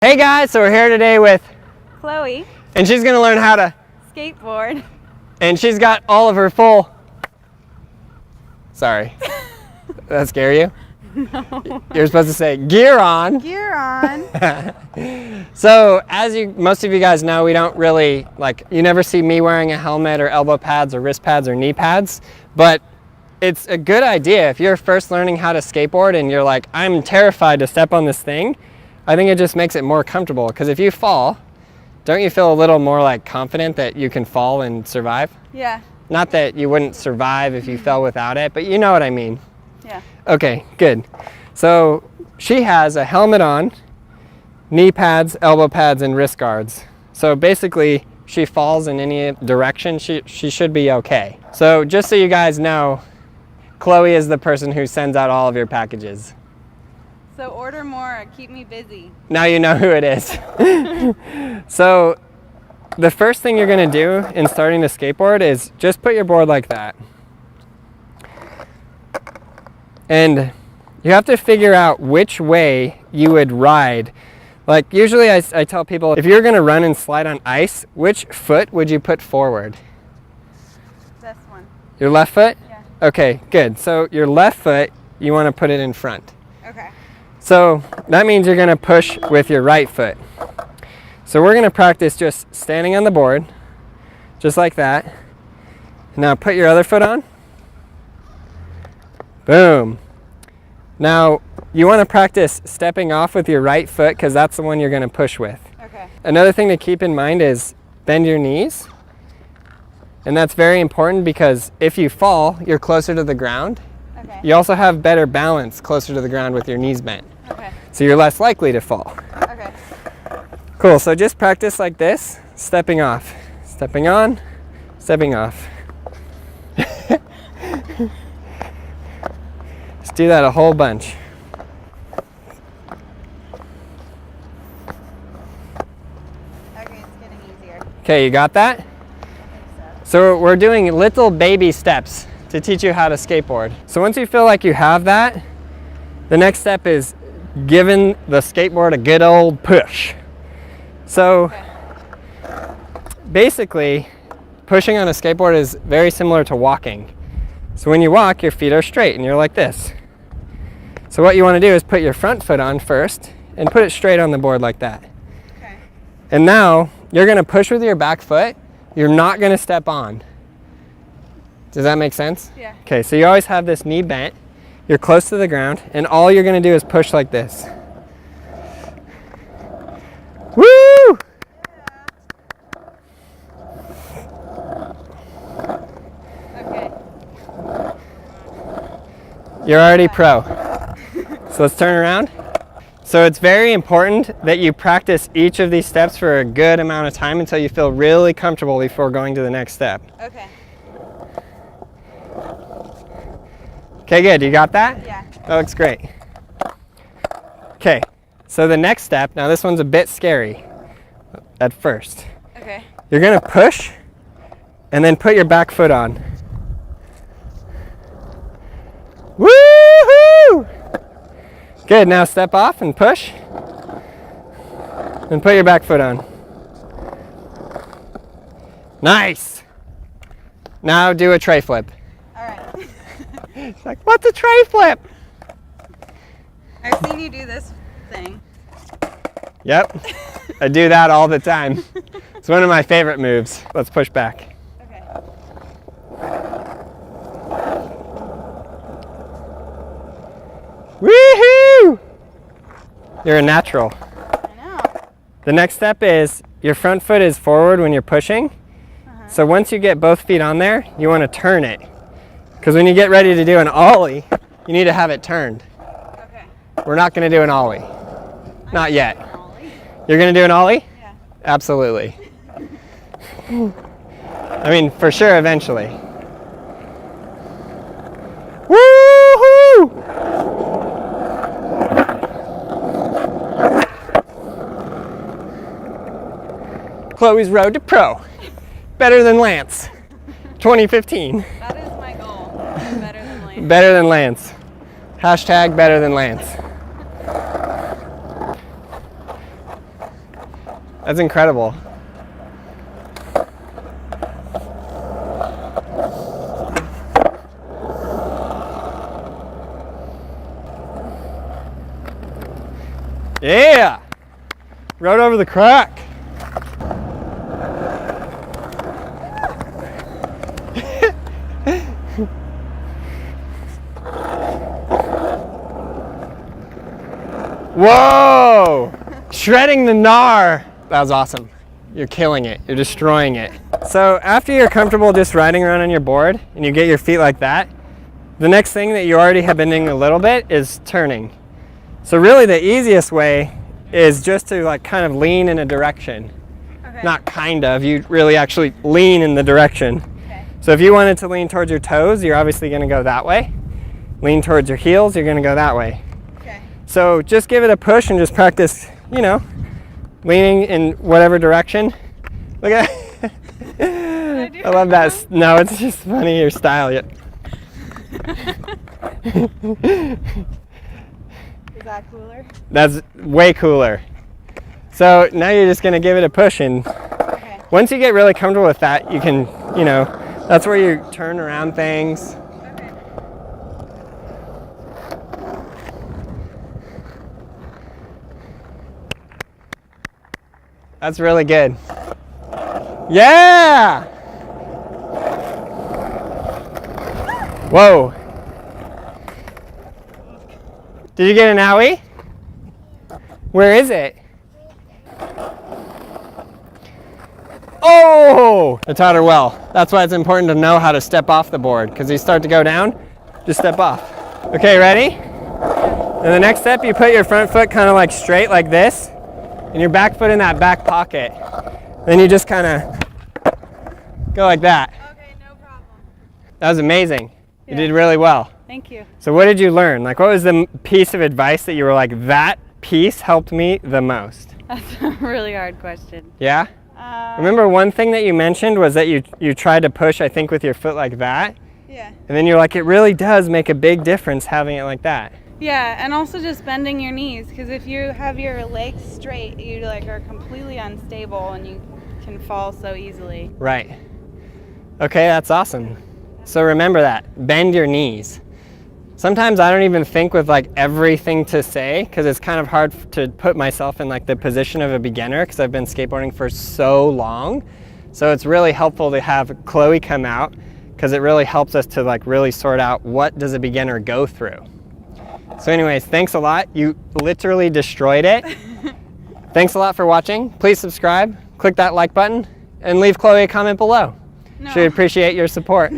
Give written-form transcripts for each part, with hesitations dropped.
Hey guys, so we're here today with Chloe. And she's gonna learn how to skateboard. And she's got all of her full, sorry, did that scare you? No. You're supposed to say gear on. Gear on. So as most of you guys know, we don't really, you never see me wearing a helmet or elbow pads or wrist pads or knee pads, but it's a good idea if you're first learning how to skateboard and you're like, I'm terrified to step on this thing. I think it just makes it more comfortable, because if you fall, don't you feel a little more confident that you can fall and survive? Yeah. Not that you wouldn't survive if you fell without it, but you know what I mean. Yeah. Okay, good. So she has a helmet on, knee pads, elbow pads, and wrist guards. So basically, she falls in any direction, she should be okay. So just so you guys know, Chloe is the person who sends out all of your packages. So order more, keep me busy. Now you know who it is. So the first thing you're gonna do in starting to skateboard is just put your board like that. And you have to figure out which way you would ride. Like usually I tell people, if you're gonna run and slide on ice, which foot would you put forward? This one. Your left foot? Yeah. Okay, good. So your left foot, you wanna put it in front. Okay. So that means you're gonna push with your right foot. So we're gonna practice just standing on the board, just like that. Now put your other foot on. Boom. Now you wanna practice stepping off with your right foot, because that's the one you're gonna push with. Okay. Another thing to keep in mind is bend your knees. And that's very important, because if you fall, you're closer to the ground. Okay. You also have better balance closer to the ground with your knees bent. Okay. So you're less likely to fall. Okay. Cool, so just practice like this, stepping off, stepping on, stepping off. Just do that a whole bunch. Okay, it's getting easier. Okay, you got that? So we're doing little baby steps to teach you how to skateboard. So once you feel like you have that, the next step is giving the skateboard a good old push. So basically, pushing on a skateboard is very similar to walking. So when you walk, your feet are straight and you're like this. So what you want to do is put your front foot on first and put it straight on the board like that. Okay. And now you're going to push with your back foot. You're not going to step on. Does that make sense? Yeah. Okay, so you always have this knee bent. You're close to the ground, and all you're going to do is push like this. Woo! Okay. You're already pro. So let's turn around. So it's very important that you practice each of these steps for a good amount of time until you feel really comfortable before going to the next step. Okay. Okay, good. You got that? Yeah. That looks great. Okay, so the next step, now this one's a bit scary at first. Okay. You're gonna push and then put your back foot on. Woo-hoo! Good, now step off and push. And put your back foot on. Nice! Now do a tray flip. All right. It's like, what's a tray flip? I've seen you do this thing. Yep, I do that all the time. It's one of my favorite moves. Let's push back. Okay. Woohoo! You're a natural. I know. The next step is your front foot is forward when you're pushing. So once you get both feet on there, you want to turn it. Because when you get ready to do an ollie, you need to have it turned. Okay. We're not going to do an ollie. Not yet. Ollie. You're going to do an ollie? Yeah. Absolutely. I mean, for sure, eventually. Woo-hoo! Chloe's Road to Pro. Better than Lance. 2015. That is my goal. Better than Lance. Better than Lance. Hashtag better than Lance. That's incredible. Yeah! Rode over the crack. Whoa! Shredding the gnar. That was awesome. You're killing it. You're destroying it. So after you're comfortable just riding around on your board and you get your feet like that, the next thing that you already have been doing a little bit is turning. So really the easiest way is just to like kind of lean in a direction. Okay. Not kind of, you really actually lean in the direction. Okay. So if you wanted to lean towards your toes, you're obviously going to go that way. Lean towards your heels, you're going to go that way. Okay. So just give it a push and just practice, you know, leaning in whatever direction. Look at I love that. No, it's just funny your style. Is that cooler? That's way cooler. So now you're just going to give it a push, and Okay. once you get really comfortable with that, you can, you know, that's where you turn around things. Okay. That's really good. Yeah! Whoa. Did you get an owie? Where is it? Oh! I taught her well. That's why it's important to know how to step off the board, because you start to go down, just step off. Okay, ready? And the next step, you put your front foot kind of like straight like this, and your back foot in that back pocket. Then you just kind of go like that. Okay, no problem. That was amazing. You Yeah. did really well. Thank you. So what did you learn? Like, what was the piece of advice that you were like, that piece helped me the most? That's a really hard question. Yeah? Remember one thing that you mentioned was that you tried to push, I think, with your foot like that. Yeah. And then you're like, it really does make a big difference having it like that. Yeah, and also just bending your knees, because if you have your legs straight, you like are completely unstable and you can fall so easily. Right. Okay, that's awesome. So remember that. Bend your knees. Sometimes I don't even think with like everything to say, because it's kind of hard to put myself in like the position of a beginner, because I've been skateboarding for so long. So it's really helpful to have Chloe come out, because it really helps us to like really sort out what does a beginner go through. So anyways, thanks a lot. You literally destroyed it. Thanks a lot for watching. Please subscribe, click that like button, and leave Chloe a comment below. No. She'd appreciate your support.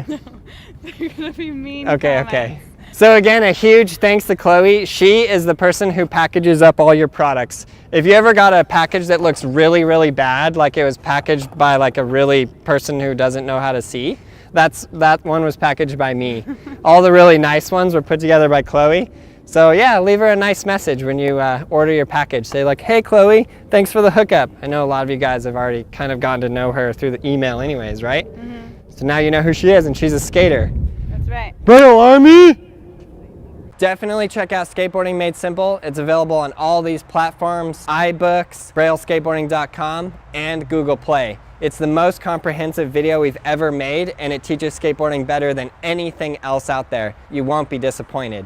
They're gonna be mean. Okay, comments. okay. So again, a huge thanks to Chloe. She is the person who packages up all your products. If you ever got a package that looks really, really bad, like it was packaged by like a really person who doesn't know how to see, that one was packaged by me. All the really nice ones were put together by Chloe. So yeah, leave her a nice message when you order your package. Say like, hey Chloe, thanks for the hookup. I know a lot of you guys have already kind of gotten to know her through the email anyways, right? Mm-hmm. So now you know who she is, and she's a skater. That's right. Brittle Army! Definitely check out Skateboarding Made Simple. It's available on all these platforms, iBooks, brailleskateboarding.com, and Google Play. It's the most comprehensive video we've ever made, and it teaches skateboarding better than anything else out there. You won't be disappointed.